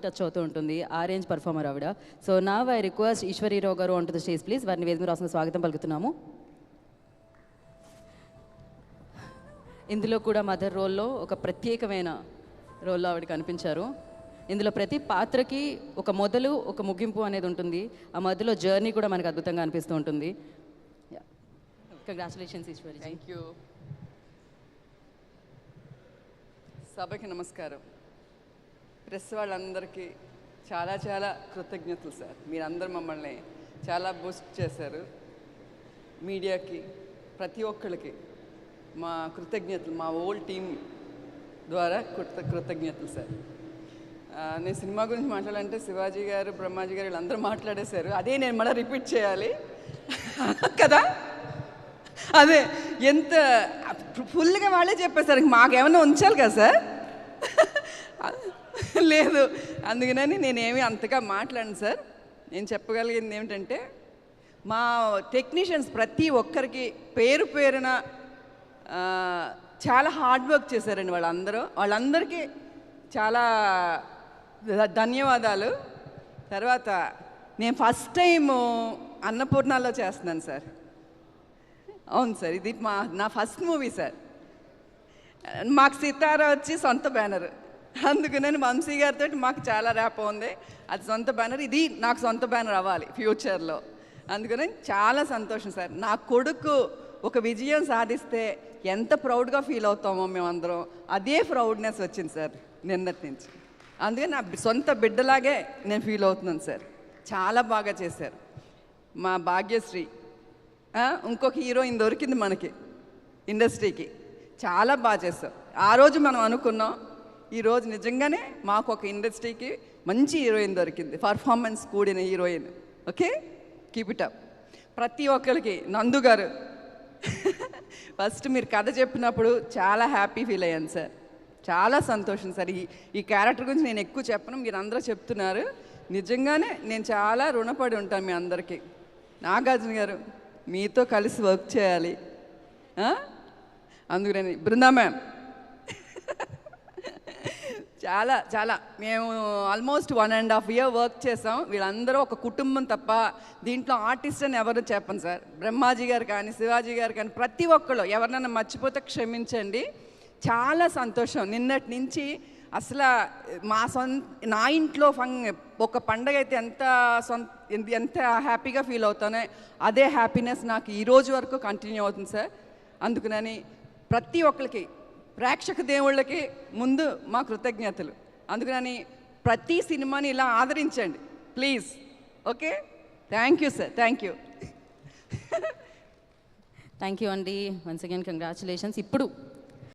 Touch అవుతూ ఉంటుంది. ఆ రేంజ్ పర్ఫార్మర్ ఆవిడ. సో నా ఐ రిక్వెస్ట్ ఈశ్వరీరావు గారు on to the stage please. వారిని వేదిక మీద రాసిన స్వాగతం పలుకుతున్నాము. ఇందులో కూడా మదర్ రోల్లో ఒక ప్రత్యేకమైన రోల్లో ఆవిడ కనిపించారు. ఇందులో ప్రతి పాత్రకి ఒక మొదలు ఒక ముగింపు అనేది ఉంటుంది. ఆ మధ్యలో జర్నీ కూడా మనకు అద్భుతంగా అనిపిస్తూ ఉంటుంది. కంగ్రాచులేషన్స్ ఈశ్వరి. Thank you. సభకి నమస్కారం. ప్రెస్ వాళ్ళందరికీ చాలా చాలా కృతజ్ఞతలు సార్. మీరందరూ మమ్మల్ని చాలా బూస్ట్ చేశారు. మీడియాకి ప్రతి ఒక్కరికి మా కృతజ్ఞతలు, మా ఓల్ టీం ద్వారా కృతజ్ఞతలు సార్. నేను సినిమా గురించి మాట్లాడాలంటే శివాజీ గారు, బ్రహ్మాజీ గారు వీళ్ళందరూ మాట్లాడేశారు. అదే నేను మళ్ళీ రిపీట్ చేయాలి కదా. అదే ఎంత ఫుల్గా వాళ్ళే చెప్పేశారు, మాకేమన్నా ఉంచాలి కదా సార్. లేదు, అందుకని నేనేమి అంతగా మాట్లాడను సార్. నేను చెప్పగలిగింది ఏమిటంటే మా టెక్నీషియన్స్ ప్రతి ఒక్కరికి పేరు పేరున చాలా హార్డ్ వర్క్ చేశారండి వాళ్ళందరికీ చాలా ధన్యవాదాలు. తర్వాత నేను ఫస్ట్ టైము అన్నపూర్ణలో చేస్తున్నాను సార్. అవును సార్, ఇది నా ఫస్ట్ మూవీ సార్. మాకు సితారా వచ్చి సొంత బ్యానర్, అందుకని వంశీ గారితో మాకు చాలా ర్యాప్ ఉంది. అది సొంత బ్యానర్, ఇది నాకు సొంత బ్యానర్ అవ్వాలి ఫ్యూచర్లో. అందుకని చాలా సంతోషం సార్. నా కొడుకు ఒక విజయం సాధిస్తే ఎంత ప్రౌడ్గా ఫీల్ అవుతామో మేమందరం, అదే ప్రౌడ్నెస్ వచ్చింది సార్ నిన్నటి నుంచి. అందుకని నా సొంత బిడ్డలాగే నేను ఫీల్ అవుతున్నాను సార్. చాలా బాగా చేశారు. మా భాగ్యశ్రీ ఇంకొక హీరోయిన్ దొరికింది మనకి ఇండస్ట్రీకి, చాలా బాగా చేశారు. ఆ రోజు మనం అనుకున్నాం, ఈరోజు నిజంగానే మాకు ఒక ఇండస్ట్రీకి మంచి హీరోయిన్ దొరికింది, పర్ఫార్మెన్స్ కూడిన heroine. Okay, keep it up. ప్రతి ఒక్కరికి నందు గారు ఫస్ట్ మీరు కథ చెప్పినప్పుడు చాలా హ్యాపీ ఫీల్ అయ్యాను సార్. చాలా సంతోషం సార్. ఈ క్యారెక్టర్ గురించి నేను ఎక్కువ చెప్పను, మీరు అందరూ చెప్తున్నారు. నిజంగానే నేను చాలా రుణపడి ఉంటాను మీ అందరికీ. నాగార్జున గారు, మీతో కలిసి వర్క్ చేయాలి. అందుకని బృందా మ్యామ్ చాలా చాలా మేము ఆల్మోస్ట్ 1.5 year వర్క్ చేసాం. వీళ్ళందరూ ఒక కుటుంబం తప్ప దీంట్లో ఆర్టిస్ట్ అని ఎవరు చెప్పను సార్. బ్రహ్మాజీ గారు కానీ, శివాజీ గారు కానీ, ప్రతి ఒక్కళ్ళు ఎవరినైనా మర్చిపోతే క్షమించండి. చాలా సంతోషం. నిన్నటి నుంచి అసలు నా ఇంట్లో ఒక పండగ అయితే ఎంత హ్యాపీగా ఫీల్ అవుతానో అదే హ్యాపీనెస్ నాకు ఈరోజు వరకు కంటిన్యూ అవుతుంది సార్. అందుకని ప్రతి ఒక్కరికి, ప్రేక్షక దేవుళ్ళకి ముందు మా కృతజ్ఞతలు. అందుకని ప్రతి సినిమాని ఇలా ఆదరించండి please. Okay, thank you sir. Thank you అండి. Once again congratulations. ఇప్పుడు